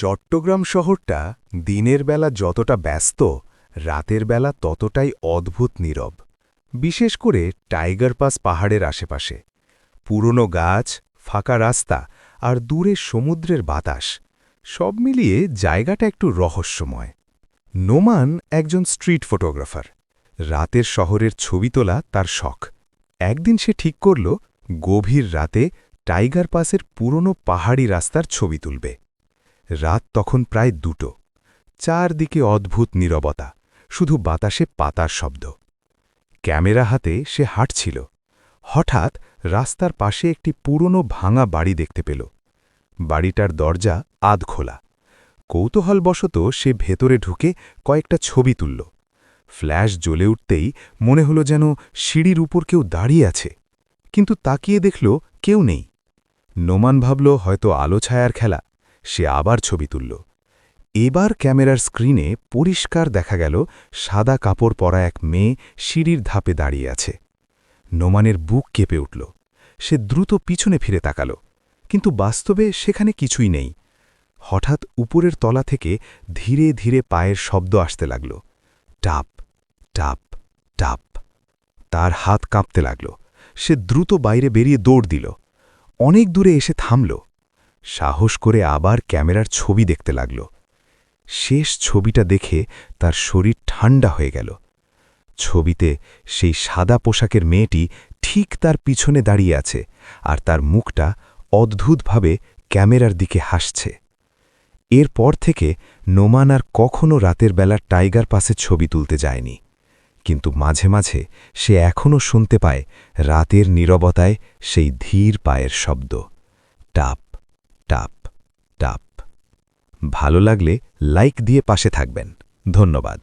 চট্টগ্রাম শহরটা দিনের বেলা যতটা ব্যস্ত, রাতের বেলা ততটাই অদ্ভুত নীরব। বিশেষ করে টাইগার পাস পাহাড়ের আশেপাশে পুরনো গাছ, ফাঁকা রাস্তা আর দূরে সমুদ্রের বাতাস, সব মিলিয়ে জায়গাটা একটু রহস্যময়। নোমান একজন স্ট্রিট ফটোগ্রাফার। রাতের শহরের ছবি তোলা তার শখ। একদিন সে ঠিক করল গভীর রাতে টাইগার পাসের পুরনো পাহাড়ি রাস্তার ছবি তুলবে। রাত তখন প্রায় 2টো। চারদিকে অদ্ভুত নীরবতা, শুধু বাতাসে পাতার শব্দ। ক্যামেরা হাতে সে হাঁটছিল। হঠাৎ রাস্তার পাশে একটি পুরনো ভাঙা বাড়ি দেখতে পেল। বাড়িটার দরজা আধ খোলা। কৌতূহলবশত সে ভেতরে ঢুকে কয়েকটা ছবি তুলল। ফ্ল্যাশ জ্বলে উঠতেই মনে হলো যেন সিঁড়ির উপর কেউ দাঁড়িয়ে আছে, কিন্তু তাকিয়ে দেখল কেউ নেই। নোমান ভাবল হয়তো আলো ছায়ার খেলা। সে আবার ছবি তুলল। এবার ক্যামেরার স্ক্রিনে পরিষ্কার দেখা গেল সাদা কাপড় পরা এক মেয়ে সিঁড়ির ধাপে দাঁড়িয়ে আছে। নোমানের বুক কেঁপে উঠল। সে দ্রুত পিছনে ফিরে তাকাল, কিন্তু বাস্তবে সেখানে কিছুই নেই। হঠাৎ উপরের তলা থেকে ধীরে ধীরে পায়ের শব্দ আসতে লাগল। টাপ টাপ টাপ। তার হাত কাঁপতে লাগল। সে দ্রুত বাইরে বেরিয়ে দৌড় দিল। অনেক দূরে এসে থামল। সাহস করে আবার ক্যামেরার ছবি দেখতে লাগল। শেষ ছবিটা দেখে তার শরীর ঠান্ডা হয়ে গেল। ছবিতে সেই সাদা পোশাকের মেয়েটি ঠিক তার পিছনে দাঁড়িয়ে আছে, আর তার মুখটা অদ্ভুতভাবে ক্যামেরার দিকে হাসছে। এরপর থেকে নোমান আর কখনো রাতের বেলা টাইগার পাসে ছবি তুলতে যায়নি, কিন্তু মাঝে মাঝে সে এখনও শুনতে পায় রাতের নীরবতায় সেই ধীর পায়ের শব্দ। টাপ টাপ টাপ। ভালো লাগলে লাইক দিয়ে পাশে থাকবেন। ধন্যবাদ।